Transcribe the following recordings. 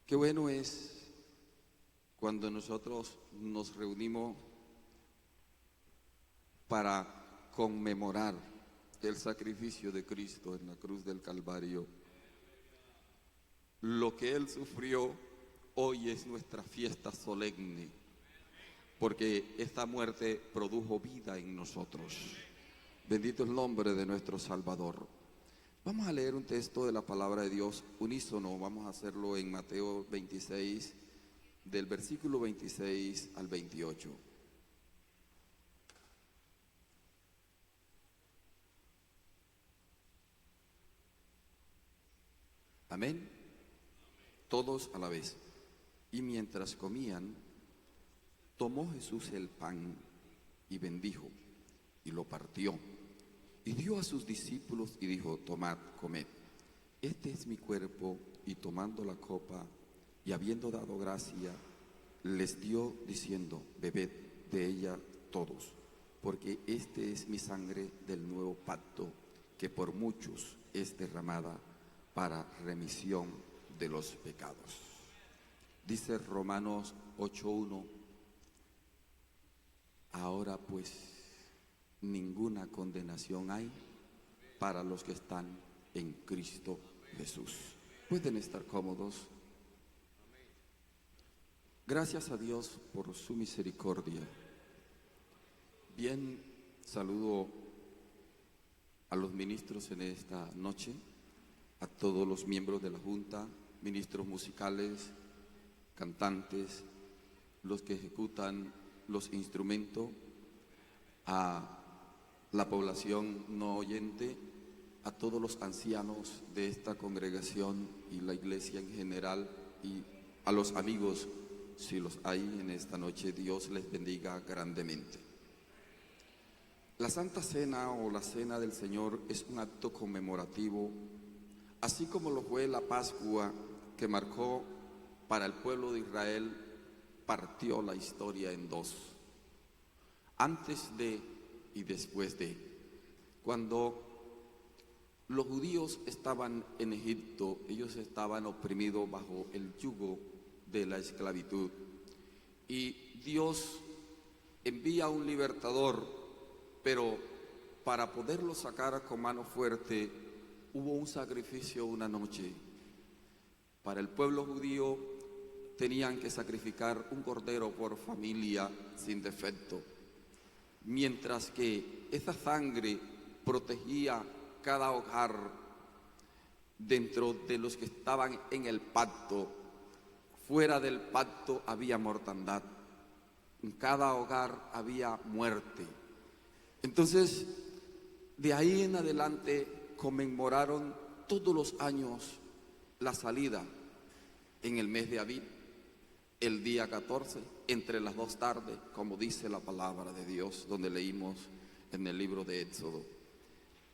Qué bueno es cuando nosotros nos reunimos para conmemorar el sacrificio de Cristo en la cruz del Calvario. Lo que Él sufrió hoy es nuestra fiesta solemne, porque esta muerte produjo vida en nosotros. Bendito el nombre de nuestro Salvador. Vamos a leer un texto de la palabra de Dios unísono. Vamos a hacerlo en Mateo 26, del versículo 26 al 28. Amén. Todos a la vez. Y mientras comían, tomó Jesús el pan y bendijo y lo partió y dio a sus discípulos y dijo: tomad, comed, este es mi cuerpo. Y tomando la copa y habiendo dado gracia, les dio diciendo: bebed de ella todos, porque este es mi sangre del nuevo pacto, que por muchos es derramada para remisión de los pecados. Dice Romanos 8:1: ahora pues ninguna condenación hay para los que están en Cristo Jesús. Pueden estar cómodos. Gracias a Dios por su misericordia. Bien, saludo a los ministros en esta noche, a todos los miembros de la Junta, ministros musicales, cantantes, los que ejecutan los instrumentos, a la población no oyente, a todos los ancianos de esta congregación y la iglesia en general, y a los amigos, si los hay en esta noche. Dios les bendiga grandemente. La Santa Cena o la Cena del Señor es un acto conmemorativo, así como lo fue la Pascua, que marcó para el pueblo de Israel, partió la historia en dos: antes de y después de. Cuando los judíos estaban en Egipto, ellos estaban oprimidos bajo el yugo de la esclavitud, y Dios envía un libertador, pero para poderlo sacar con mano fuerte hubo un sacrificio una noche. Para el pueblo judío tenían que sacrificar un cordero por familia sin defecto, mientras que esa sangre protegía cada hogar. Dentro de los que estaban en el pacto, fuera del pacto había mortandad, en cada hogar había muerte. Entonces, de ahí en adelante conmemoraron todos los años la salida en el mes de Abib, el día 14, entre las 2 tardes, como dice la palabra de Dios, donde leímos en el libro de Éxodo.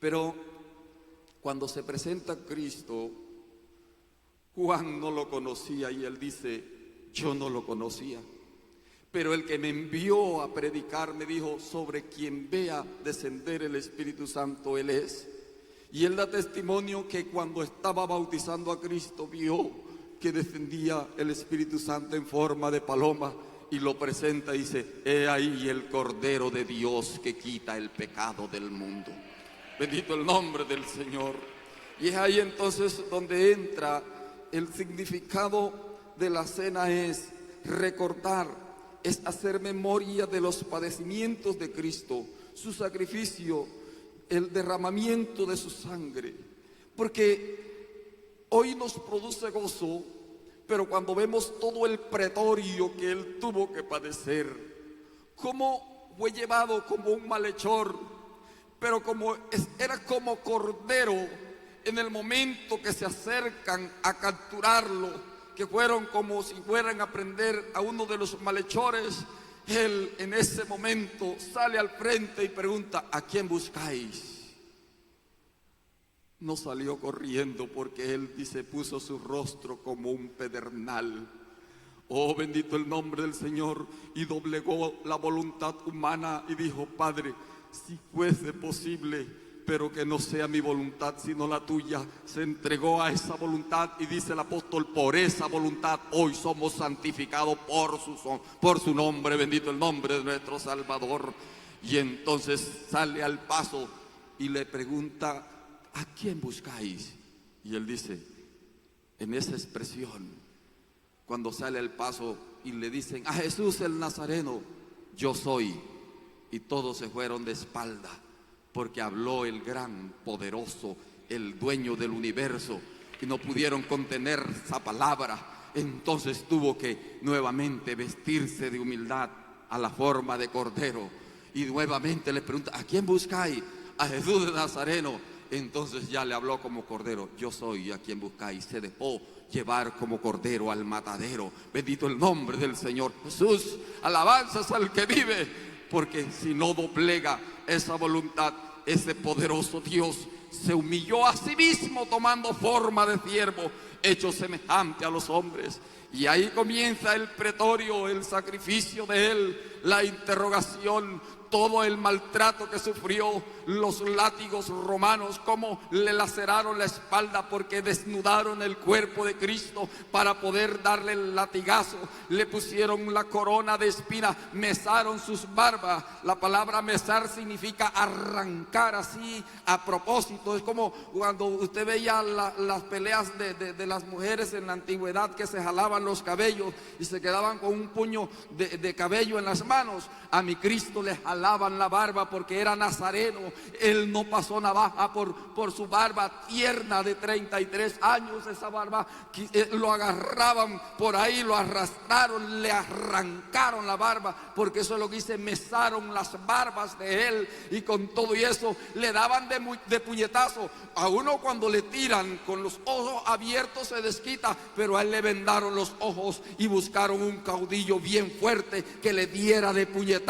Pero cuando se presenta Cristo, Juan no lo conocía, y él dice: yo no lo conocía, pero el que me envió a predicar me dijo: sobre quien vea descender el Espíritu Santo, él es. Y él da testimonio que cuando estaba bautizando a Cristo, vio que descendía el Espíritu Santo en forma de paloma, y lo presenta y dice: he ahí el Cordero de Dios que quita el pecado del mundo. Bendito el nombre del Señor. Y es ahí entonces donde entra el significado de la cena: es recordar, es hacer memoria de los padecimientos de Cristo, su sacrificio, el derramamiento de su sangre. Porque hoy nos produce gozo, pero cuando vemos todo el pretorio que Él tuvo que padecer, cómo fue llevado como un malhechor, pero era como cordero, en el momento que se acercan a capturarlo, que fueron como si fueran a prender a uno de los malhechores, Él en ese momento sale al frente y pregunta: ¿a quién buscáis? No salió corriendo, porque Él dice: puso su rostro como un pedernal. Oh, bendito el nombre del Señor. Y doblegó la voluntad humana y dijo: Padre, si fuese posible, pero que no sea mi voluntad sino la tuya. Se entregó a esa voluntad y dice el apóstol, por esa voluntad hoy somos santificados por su nombre, bendito el nombre de nuestro Salvador. Y entonces sale al paso y le pregunta, ¿a quién buscáis? Y él dice, en esa expresión, cuando sale al paso y le dicen, a Jesús el Nazareno, yo soy. Y todos se fueron de espalda, porque habló el gran, poderoso, el dueño del universo, y no pudieron contener esa palabra. Entonces tuvo que nuevamente vestirse de humildad a la forma de cordero, y nuevamente le pregunta, ¿a quién buscáis? A Jesús de Nazareno. Entonces ya le habló como cordero, yo soy a quien buscáis. Se dejó llevar como cordero al matadero. Bendito el nombre del Señor Jesús. Alabanzas al que vive, porque si no doblega esa voluntad, ese poderoso Dios se humilló a sí mismo tomando forma de siervo, hecho semejante a los hombres. Y ahí comienza el pretorio, el sacrificio de él, la interrogación, todo el maltrato que sufrió, los látigos romanos, cómo le laceraron la espalda porque desnudaron el cuerpo de Cristo para poder darle el latigazo, le pusieron la corona de espinas, mesaron sus barbas. La palabra mesar significa arrancar así a propósito. Es como cuando usted veía las peleas de las mujeres en la antigüedad, que se jalaban los cabellos y se quedaban con un puño de cabello en las manos. A mi Cristo le jalaban la barba porque era nazareno. Él no pasó navaja por su barba tierna de 33 años. Esa barba lo agarraban por ahí, lo arrastraron, le arrancaron la barba, porque eso es lo que dice, mesaron las barbas de él. Y con todo y eso le daban de puñetazo. A uno cuando le tiran con los ojos abiertos se desquita, pero a él le vendaron los ojos y buscaron un caudillo bien fuerte que le diera de puñetazo,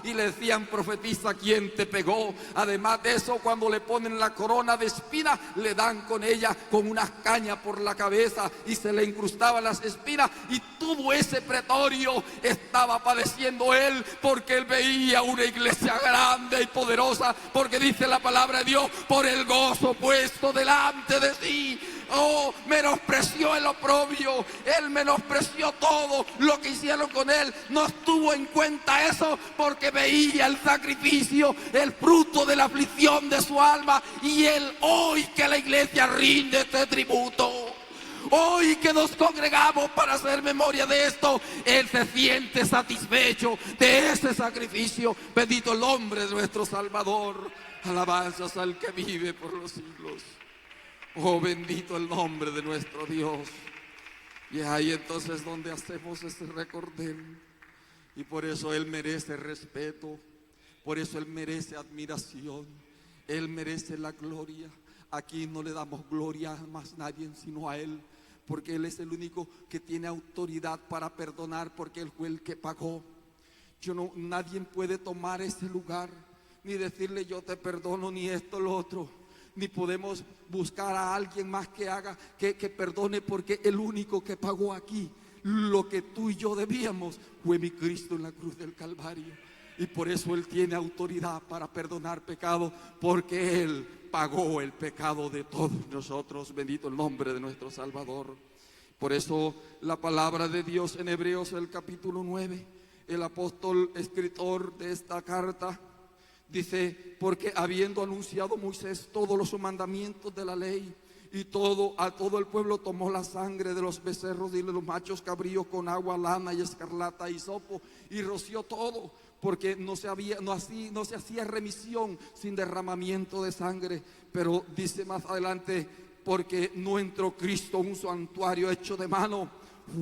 y le decían, profetiza, ¿quién te pegó? Además de eso, cuando le ponen la corona de espinas, le dan con ella con unas cañas por la cabeza y se le incrustaban las espinas. Y todo ese pretorio estaba padeciendo él, porque él veía una iglesia grande y poderosa, porque dice la palabra de Dios, por el gozo puesto delante de sí. Oh, menospreció el oprobio, él menospreció todo lo que hicieron con él, no tuvo en cuenta eso, porque veía el sacrificio, el fruto de la aflicción de su alma. Y él, hoy que la iglesia rinde este tributo, hoy que nos congregamos para hacer memoria de esto, él se siente satisfecho de ese sacrificio. Bendito el nombre de nuestro Salvador. Alabanzas al que vive por los siglos. Oh, bendito el nombre de nuestro Dios. Y es ahí entonces donde hacemos ese recordel. Y por eso él merece respeto, por eso él merece admiración, él merece la gloria. Aquí no le damos gloria a más nadie sino a él, porque él es el único que tiene autoridad para perdonar, porque él fue el que pagó. Nadie puede tomar ese lugar, ni decirle yo te perdono, ni esto, lo otro. Ni podemos buscar a alguien más que haga, que perdone, porque el único que pagó aquí lo que tú y yo debíamos fue mi Cristo en la cruz del Calvario. Y por eso él tiene autoridad para perdonar pecado, porque él pagó el pecado de todos nosotros. Bendito el nombre de nuestro Salvador. Por eso la palabra de Dios en Hebreos, el capítulo 9, el apóstol escritor de esta carta dice, porque habiendo anunciado Moisés todos los mandamientos de la ley, y a todo el pueblo tomó la sangre de los becerros y de los machos cabríos con agua, lana y escarlata y hisopo, y roció todo, porque no se hacía remisión sin derramamiento de sangre. Pero dice más adelante, porque no entró Cristo en un santuario hecho de mano,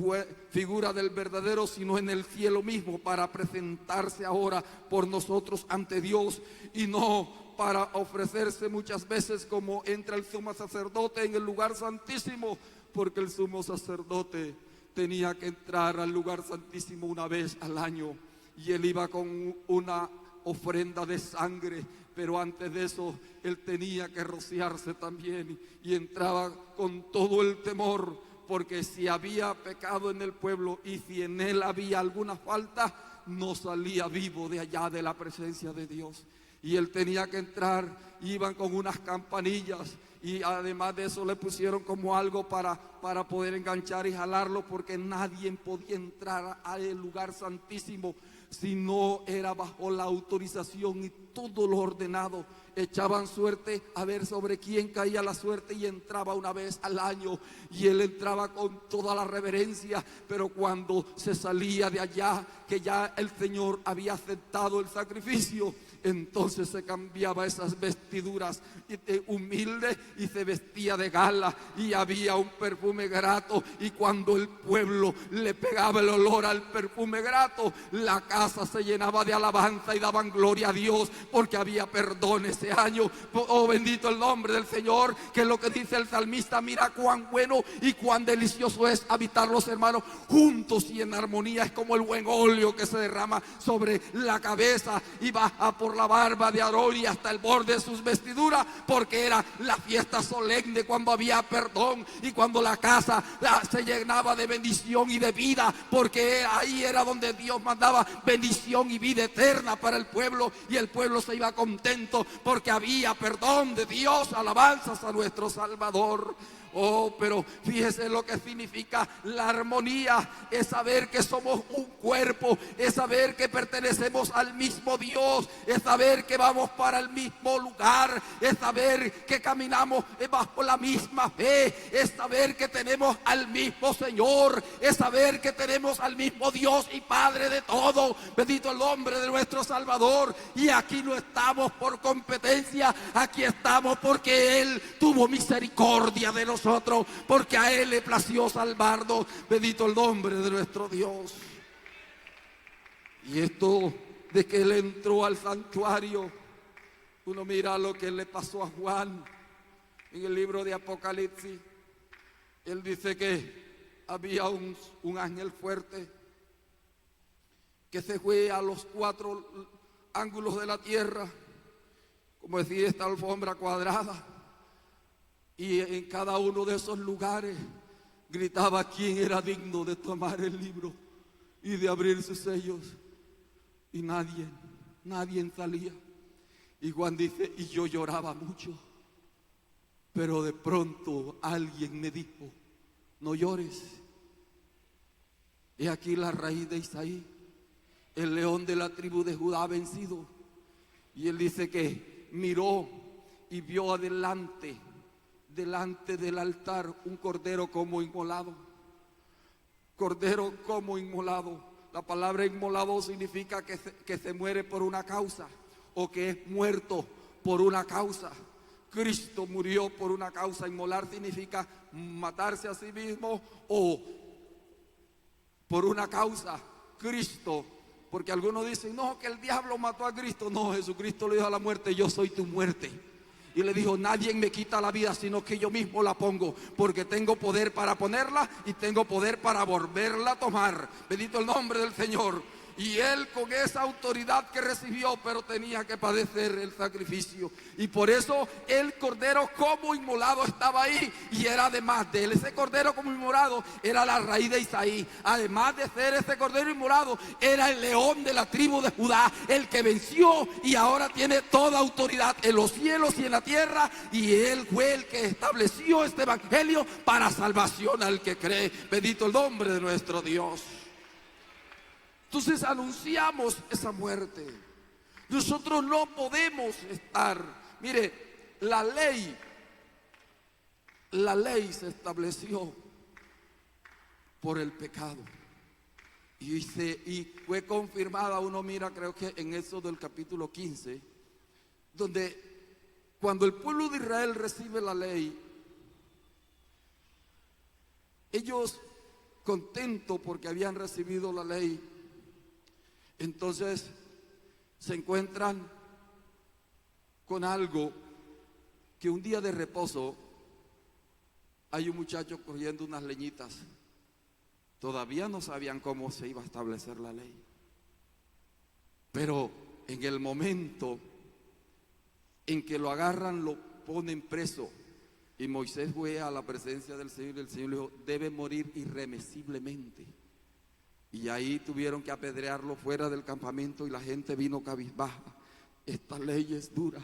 fue figura del verdadero, sino en el cielo mismo, para presentarse ahora por nosotros ante Dios, y no para ofrecerse muchas veces como entra el sumo sacerdote en el lugar santísimo, porque el sumo sacerdote tenía que entrar al lugar santísimo una vez al año, y él iba con una ofrenda de sangre, pero antes de eso él tenía que rociarse también, y entraba con todo el temor, porque si había pecado en el pueblo y si en él había alguna falta, no salía vivo de allá de la presencia de Dios. Y él tenía que entrar, iban con unas campanillas y además de eso le pusieron como algo para poder enganchar y jalarlo, porque nadie podía entrar al lugar santísimo si no era bajo la autorización y todo lo ordenado. Echaban suerte a ver sobre quién caía la suerte y entraba una vez al año, y él entraba con toda la reverencia. Pero cuando se salía de allá, que ya el Señor había aceptado el sacrificio, entonces se cambiaba esas vestiduras humildes y se vestía de gala, y había un perfume grato. Y cuando el pueblo le pegaba el olor al perfume grato, la casa se llenaba de alabanza y daban gloria a Dios, porque había perdón ese año. Oh, bendito el nombre del Señor, que es lo que dice el salmista: mira cuán bueno y cuán delicioso es habitar los hermanos juntos y en armonía. Es como el buen óleo que se derrama sobre la cabeza y baja por la barba de Aarón y hasta el borde de sus vestiduras, porque era la fiesta solemne cuando había perdón y cuando la casa se llenaba de bendición y de vida, porque ahí era donde Dios mandaba bendición y vida eterna para el pueblo, y el pueblo se iba contento porque había perdón de Dios. Alabanzas a nuestro Salvador. Oh, pero fíjese lo que significa la armonía: es saber que somos un cuerpo, es saber que pertenecemos al mismo Dios, es saber que vamos para el mismo lugar, es saber que caminamos bajo la misma fe, es saber que tenemos al mismo Señor, es saber que tenemos al mismo Dios y Padre de todo. Bendito el nombre de nuestro Salvador. Y aquí no estamos por competencia, aquí estamos porque Él tuvo misericordia de nosotros, porque a Él le plació salvarnos. Bendito el nombre de nuestro Dios. Y esto de que Él entró al santuario, uno mira lo que le pasó a Juan en el libro de Apocalipsis. Él dice que había un ángel fuerte que se fue a los 4 ángulos de la tierra, como decía esta alfombra cuadrada, y en cada uno de esos lugares gritaba quién era digno de tomar el libro y de abrir sus sellos, y nadie salía. Y Juan dice: y yo lloraba mucho, pero de pronto alguien me dijo: no llores, he aquí la raíz de Isaí, el león de la tribu de Judá ha vencido. Y él dice que miró y vio delante del altar un cordero como inmolado. Cordero como inmolado. La palabra inmolado significa que se muere por una causa, o que es muerto por una causa. Cristo murió por una causa. Inmolar significa matarse a sí mismo o por una causa. Cristo, porque algunos dicen: no, que el diablo mató a Cristo. No, Jesucristo le dijo a la muerte: yo soy tu muerte. Y le dijo: nadie me quita la vida, sino que yo mismo la pongo, porque tengo poder para ponerla y tengo poder para volverla a tomar. Bendito el nombre del Señor. Y él, con esa autoridad que recibió, pero tenía que padecer el sacrificio, y por eso el cordero como inmolado estaba ahí. Y era, además de él, ese cordero como inmolado era la raíz de Isaí. Además de ser ese cordero inmolado, era el león de la tribu de Judá, el que venció y ahora tiene toda autoridad en los cielos y en la tierra. Y él fue el que estableció este evangelio para salvación al que cree. Bendito el nombre de nuestro Dios. Entonces anunciamos esa muerte. Nosotros no podemos estar. Mire, la ley se estableció por el pecado y fue confirmada. Uno mira, creo que en Éxodo del capítulo 15, donde cuando el pueblo de Israel recibe la ley, ellos, contentos porque habían recibido la ley, entonces se encuentran con algo, que un día de reposo hay un muchacho cogiendo unas leñitas. Todavía no sabían cómo se iba a establecer la ley, pero en el momento en que lo agarran, lo ponen preso, y Moisés fue a la presencia del Señor, y el Señor le dijo: debe morir irremisiblemente. Y ahí tuvieron que apedrearlo fuera del campamento, y la gente vino cabizbaja. esta ley es dura.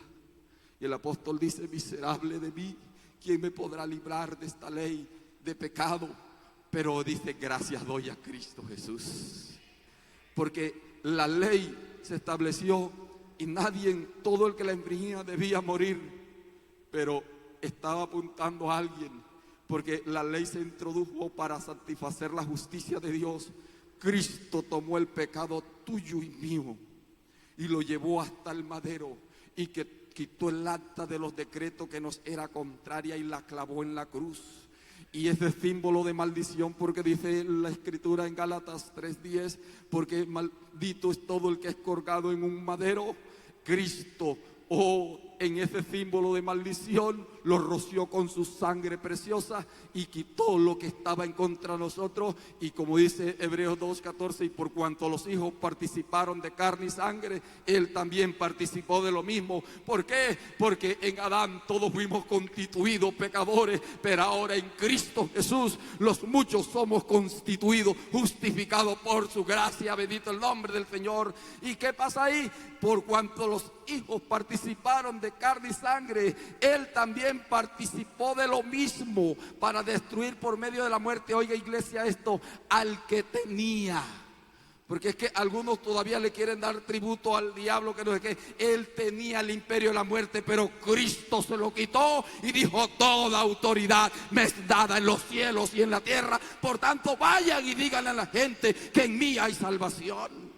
Y el apóstol dice: miserable de mí, ¿quién me podrá librar de esta ley de pecado? Pero dice: gracias doy a Cristo Jesús. Porque la ley se estableció y nadie, todo el que la infringía, debía morir. Pero estaba apuntando a alguien, porque la ley se introdujo para satisfacer la justicia de Dios. Cristo tomó el pecado tuyo y mío y lo llevó hasta el madero, y que quitó el acta de los decretos que nos era contraria y la clavó en la cruz. Y ese símbolo de maldición, porque dice la escritura en Gálatas 3:10, porque maldito es todo el que es colgado en un madero. Cristo, en ese símbolo de maldición, lo roció con su sangre preciosa y quitó lo que estaba en contra de nosotros. Y como dice Hebreos 2:14, y por cuanto los hijos participaron de carne y sangre, Él también participó de lo mismo. ¿Por qué? Porque en Adán todos fuimos constituidos pecadores, pero ahora en Cristo Jesús los muchos somos constituidos, justificados por su gracia. Bendito el nombre del Señor. ¿Y qué pasa ahí? Por cuanto los hijos participaron de carne y sangre, Él también participó de lo mismo, para destruir por medio de la muerte, oiga iglesia esto, al que tenía. Porque es que algunos todavía le quieren dar tributo al diablo, que no sé qué. Él tenía el imperio de la muerte, pero Cristo se lo quitó y dijo: toda autoridad me es dada en los cielos y en la tierra. Por tanto, vayan y díganle a la gente que en mí hay salvación.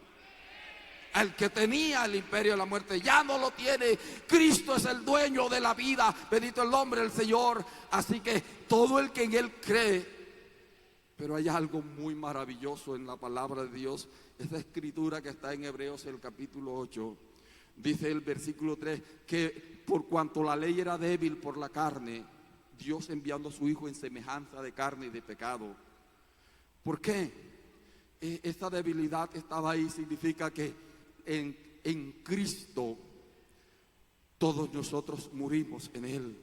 Al que tenía el imperio de la muerte ya no lo tiene. Cristo es el dueño de la vida. Bendito el nombre del Señor. Así que todo el que en Él cree. Pero hay algo muy maravilloso en la palabra de Dios. Esa escritura que está en Hebreos, el capítulo 8. Dice el versículo 3 que por cuanto la ley era débil por la carne, Dios enviando a su Hijo en semejanza de carne y de pecado. ¿Por qué? Esta debilidad estaba ahí. Significa que en Cristo todos nosotros murimos en Él.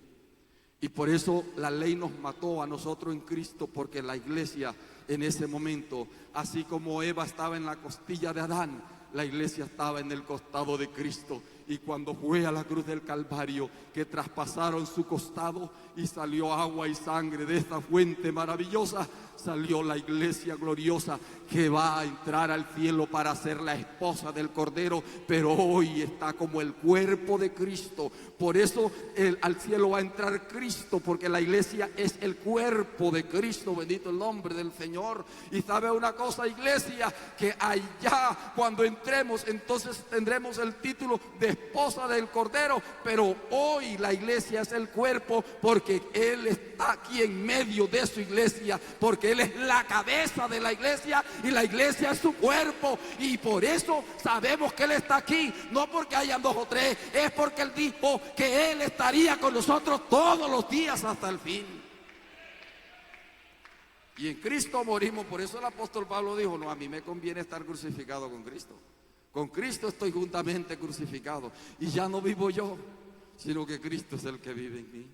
Y por eso la ley nos mató a nosotros en Cristo, porque la iglesia en ese momento, así como Eva estaba en la costilla de Adán, la iglesia estaba en el costado de Cristo. Y cuando fue a la cruz del Calvario, que traspasaron su costado y salió agua y sangre de esta fuente maravillosa, salió la iglesia gloriosa que va a entrar al cielo para ser la esposa del Cordero, pero hoy está como el cuerpo de Cristo. Por eso al cielo va a entrar Cristo, porque la iglesia es el cuerpo de Cristo. Bendito el nombre del Señor. Y sabe una cosa, iglesia, que allá cuando entremos, entonces tendremos el título de esposa del Cordero. Pero hoy la iglesia es el cuerpo, porque Él está aquí en medio de su iglesia, porque Él es la cabeza de la iglesia y la iglesia es su cuerpo. Y por eso sabemos que Él está aquí, no porque hayan 2 o 3, es porque Él dijo que Él estaría con nosotros todos los días hasta el fin. Y en Cristo morimos. Por eso el apóstol Pablo dijo: no, a mí me conviene estar crucificado con Cristo. Con Cristo estoy juntamente crucificado, y ya no vivo yo, sino que Cristo es el que vive en mí.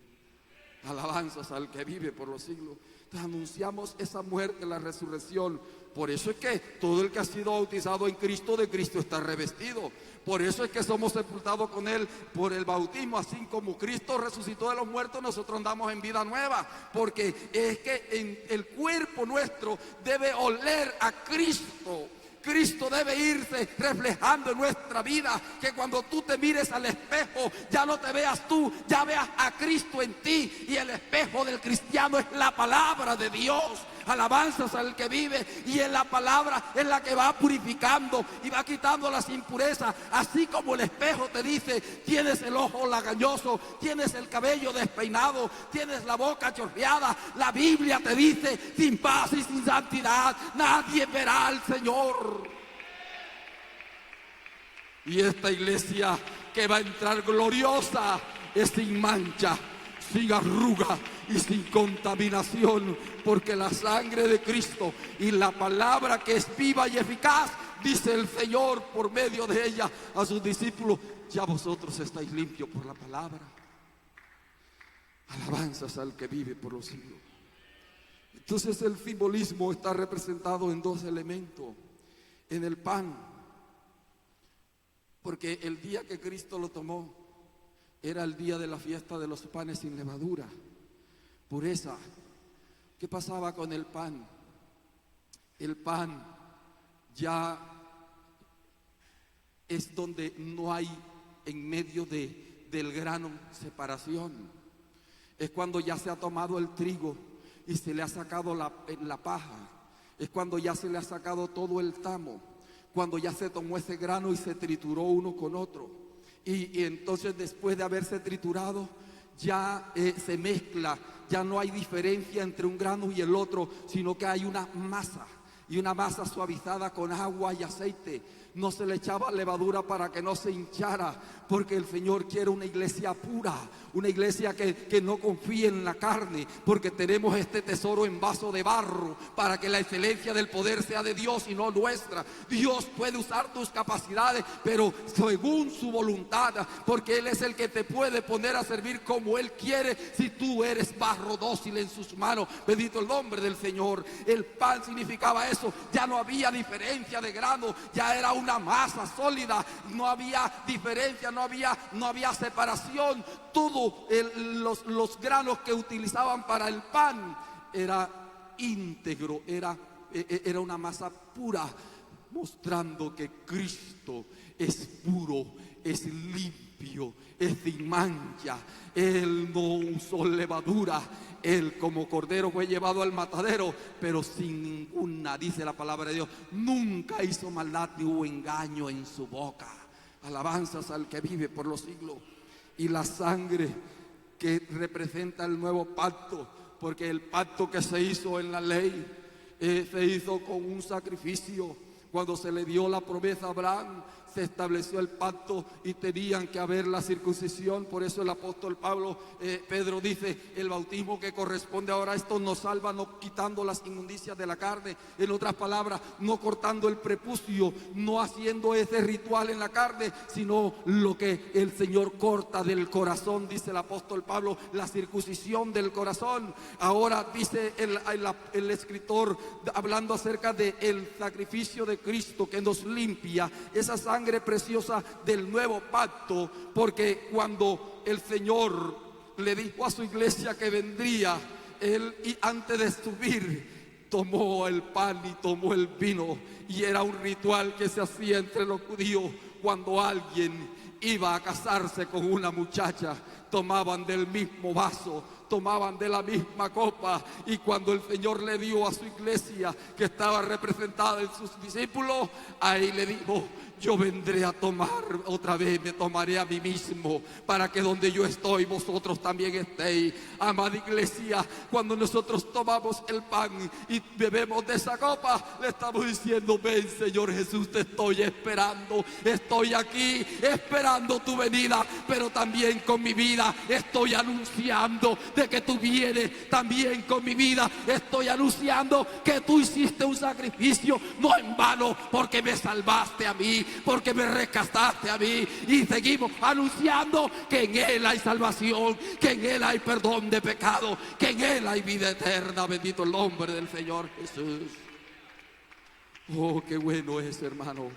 Alabanzas al que vive por los siglos. Entonces anunciamos esa muerte, la resurrección. Por eso es que todo el que ha sido bautizado en Cristo, de Cristo está revestido. Por eso es que somos sepultados con Él por el bautismo. Así como Cristo resucitó de los muertos, nosotros andamos en vida nueva. Porque es que en el cuerpo nuestro debe oler a Cristo. Cristo debe irse reflejando en nuestra vida, que cuando tú te mires al espejo ya no te veas tú, ya veas a Cristo en ti. Y el espejo del cristiano es la palabra de Dios. Alabanzas al que vive. Y en la palabra es la que va purificando y va quitando las impurezas. Así como el espejo te dice: tienes el ojo lagañoso, tienes el cabello despeinado, tienes la boca chorreada. La Biblia te dice: sin paz y sin santidad nadie verá al Señor. Y esta iglesia que va a entrar gloriosa es sin mancha, sin arruga y sin contaminación, porque la sangre de Cristo y la palabra que es viva y eficaz, dice el Señor por medio de ella a sus discípulos: ya vosotros estáis limpios por la palabra. Alabanzas al que vive por los siglos. Entonces el simbolismo está representado en 2 elementos. En el pan, Porque el día que Cristo lo tomó era el día de la fiesta de los panes sin levadura, pureza. ¿Qué pasaba con el pan? El pan ya es donde no hay en medio del grano separación. Es cuando ya se ha tomado el trigo y se le ha sacado la paja. Es cuando ya se le ha sacado todo el tamo. Cuando ya se tomó ese grano y se trituró uno con otro. Y entonces después de haberse triturado, ya se mezcla. Ya no hay diferencia entre un grano y el otro, sino que hay una masa. Y una masa suavizada con agua y aceite. No se le echaba levadura para que no se hinchara, porque el Señor quiere una iglesia pura, una iglesia que no confíe en la carne, porque tenemos este tesoro en vaso de barro, para que la excelencia del poder sea de Dios y no nuestra. Dios puede usar tus capacidades, pero según su voluntad, porque Él es el que te puede poner a servir como Él quiere, si tú eres barro dócil en sus manos. Bendito el nombre del Señor. El pan significaba eso, ya no había diferencia de grano, ya era una masa sólida, no había diferencia, no había separación. Todos los granos que utilizaban para el pan era íntegro, era una masa pura, mostrando que Cristo es puro, es limpio, es sin mancha. Él no usó levadura. Él como cordero fue llevado al matadero, pero sin ninguna, dice la palabra de Dios, nunca hizo maldad ni hubo engaño en su boca. Alabanzas al que vive por los siglos. Y la sangre que representa el nuevo pacto, porque el pacto que se hizo en la ley se hizo con un sacrificio. Cuando se le dio la promesa a Abraham, se estableció el pacto y tenían que haber la circuncisión. Por eso el apóstol Pedro dice, el bautismo que corresponde ahora a esto nos salva, no quitando las inmundicias de la carne. En otras palabras, no cortando el prepucio, no haciendo ese ritual en la carne, sino lo que el Señor corta del corazón, dice el apóstol Pablo, la circuncisión del corazón. Ahora dice el escritor, hablando acerca del sacrificio de Cristo que nos limpia, esa sangre preciosa del nuevo pacto, porque cuando el Señor le dijo a su iglesia que vendría, Él, y antes de subir, tomó el pan y tomó el vino, y era un ritual que se hacía entre los judíos. Cuando alguien iba a casarse con una muchacha, tomaban del mismo vaso, tomaban de la misma copa. Y cuando el Señor le dio a su iglesia, que estaba representada en sus discípulos, ahí le dijo, yo vendré a tomar otra vez, me tomaré a mí mismo, para que donde yo estoy, vosotros también estéis. Amada iglesia, cuando nosotros tomamos el pan y bebemos de esa copa, le estamos diciendo, ven Señor Jesús, te estoy esperando, estoy aquí esperando tu venida, pero también con mi vida estoy anunciando de que tú vienes. También con mi vida estoy anunciando que tú hiciste un sacrificio, no en vano, porque me salvaste a mí, porque me rescataste a mí. Y seguimos anunciando que en Él hay salvación, que en Él hay perdón de pecado, que en Él hay vida eterna. Bendito el nombre del Señor Jesús. Oh, qué bueno es, hermano.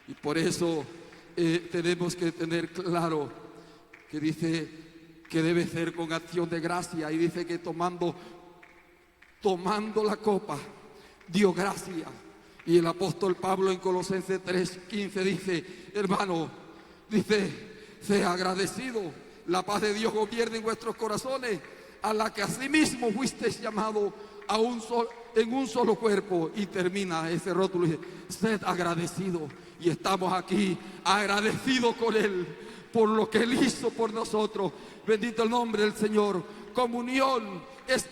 Y por eso tenemos que tener claro que dice que debe ser con acción de gracia. Y dice que tomando la copa, dio gracia. Y el apóstol Pablo en Colosenses 3:15 dice, hermano, dice, sea agradecido, la paz de Dios gobierne en vuestros corazones, a la que asimismo fuisteis llamados en un solo cuerpo. Y termina ese rótulo y dice, sed agradecido. Y estamos aquí agradecidos con Él por lo que Él hizo por nosotros. Bendito el nombre del Señor. Comunión es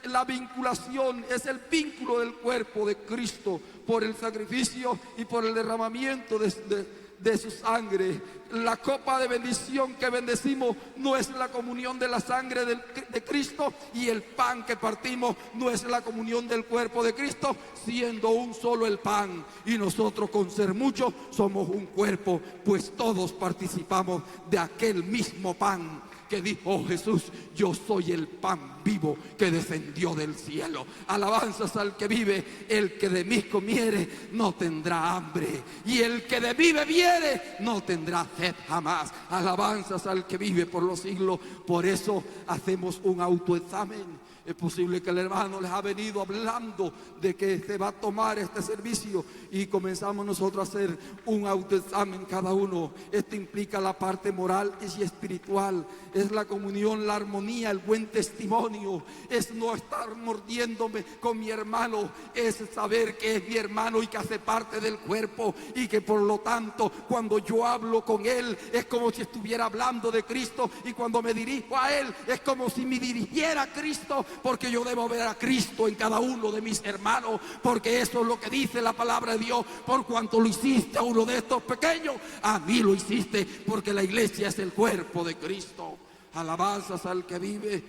la vinculación, es el vínculo del cuerpo de Cristo por el sacrificio y por el derramamiento de su sangre. La copa de bendición que bendecimos no es la comunión de la sangre de Cristo, y el pan que partimos no es la comunión del cuerpo de Cristo, siendo un solo el pan. Y nosotros, con ser muchos, somos un cuerpo, pues todos participamos de aquel mismo pan. que dijo: oh Jesús, yo soy el pan vivo que descendió del cielo. Alabanzas al que vive. El que de mí comiere no tendrá hambre, y el que de mí bebiere no tendrá sed jamás. Alabanzas al que vive por los siglos. Por eso hacemos un autoexamen. Es posible que el hermano les ha venido hablando de que se va a tomar este servicio, y comenzamos nosotros a hacer un autoexamen cada uno. Esto implica la parte moral y espiritual. Es la comunión, la armonía, el buen testimonio. Es no estar mordiéndome con mi hermano. Es saber que es mi hermano y que hace parte del cuerpo, y que por lo tanto cuando yo hablo con él es como si estuviera hablando de Cristo, y cuando me dirijo a él es como si me dirigiera a Cristo, porque yo debo ver a Cristo en cada uno de mis hermanos, porque eso es lo que dice la palabra de Dios: por cuanto lo hiciste a uno de estos pequeños, a mí lo hiciste. Porque la iglesia es el cuerpo de Cristo. Alabanzas al que vive.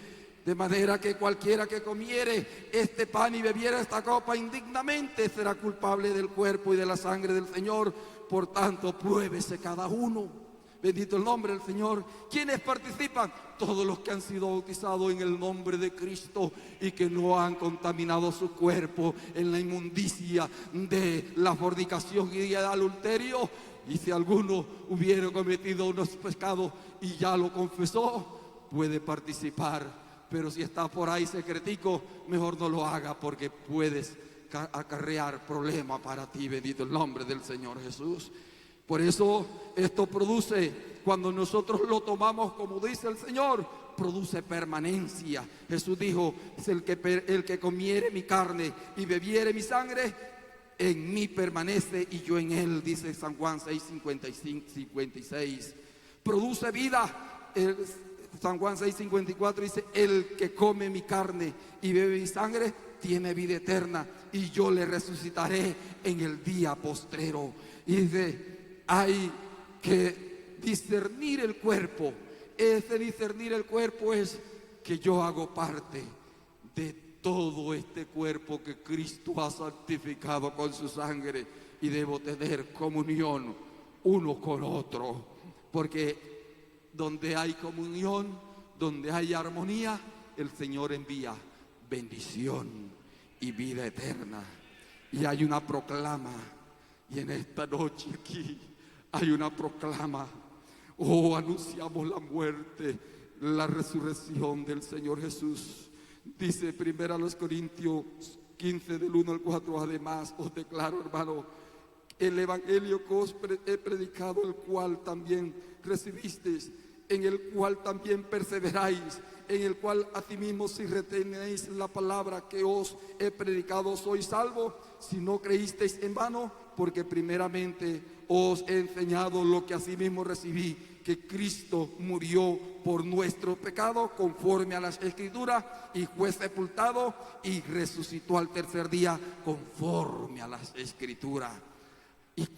De manera que cualquiera que comiere este pan y bebiera esta copa indignamente será culpable del cuerpo y de la sangre del Señor. Por tanto, pruébese cada uno. Bendito el nombre del Señor. ¿Quiénes participan? Todos los que han sido bautizados en el nombre de Cristo y que no han contaminado su cuerpo en la inmundicia de la fornicación y del adulterio. Y si alguno hubiera cometido unos pecados y ya lo confesó, puede participar. Pero si está por ahí secretico, mejor no lo haga, porque puedes acarrear problemas para ti. Bendito el nombre del Señor Jesús. Por eso esto produce, cuando nosotros lo tomamos como dice el Señor, produce permanencia. Jesús dijo: es el que comiere mi carne y bebiere mi sangre, en mí permanece y yo en él, dice San Juan 6:55-56. Produce vida. San Juan 6:54 dice: el que come mi carne y bebe mi sangre tiene vida eterna, y yo le resucitaré en el día postrero. Y dice: hay que discernir el cuerpo. Ese discernir el cuerpo es que yo hago parte de todo este cuerpo que Cristo ha santificado con su sangre, y debo tener comunión uno con otro, porque donde hay comunión, donde hay armonía, el Señor envía bendición y vida eterna. Y hay una proclama, y en esta noche aquí hay una proclama. Oh, anunciamos la muerte, la resurrección del Señor Jesús. Dice 1 Corintios 15 del 1 al 4: además os declaro, hermano, el evangelio que os he predicado, el cual también recibisteis, en el cual también perseveráis, en el cual asimismo si retenéis la palabra que os he predicado, sois salvos, si no creísteis en vano. Porque primeramente os he enseñado lo que asimismo recibí, que Cristo murió por nuestro pecado conforme a las Escrituras, y fue sepultado y resucitó al tercer día conforme a las Escrituras. ¿Y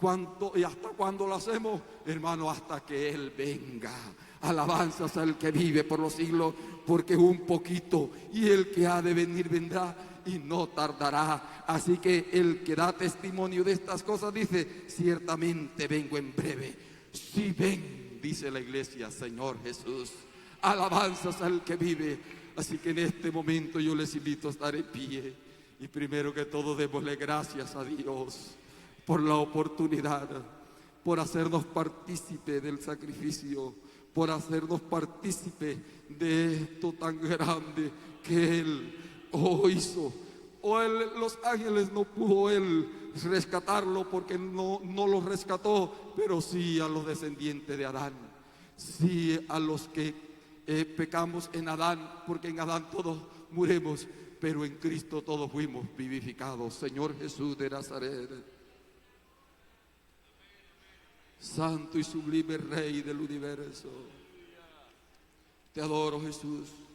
hasta cuándo lo hacemos, hermano? Hasta que Él venga. Alabanzas al que vive por los siglos, porque un poquito, y el que ha de venir vendrá y no tardará. Así que el que da testimonio de estas cosas dice: ciertamente vengo en breve. Si ven, dice la iglesia, Señor Jesús. Alabanzas al que vive. Así que en este momento yo les invito a estar en pie, y primero que todo démosle gracias a Dios por la oportunidad, por hacernos partícipe del sacrificio, por hacernos partícipe de esto tan grande que Él hizo. Los ángeles no pudo Él rescatarlo, porque no los rescató, pero sí a los descendientes de Adán, sí a los que pecamos en Adán, porque en Adán todos muremos, pero en Cristo todos fuimos vivificados. Señor Jesús de Nazaret, Santo y sublime Rey del universo, te adoro, Jesús.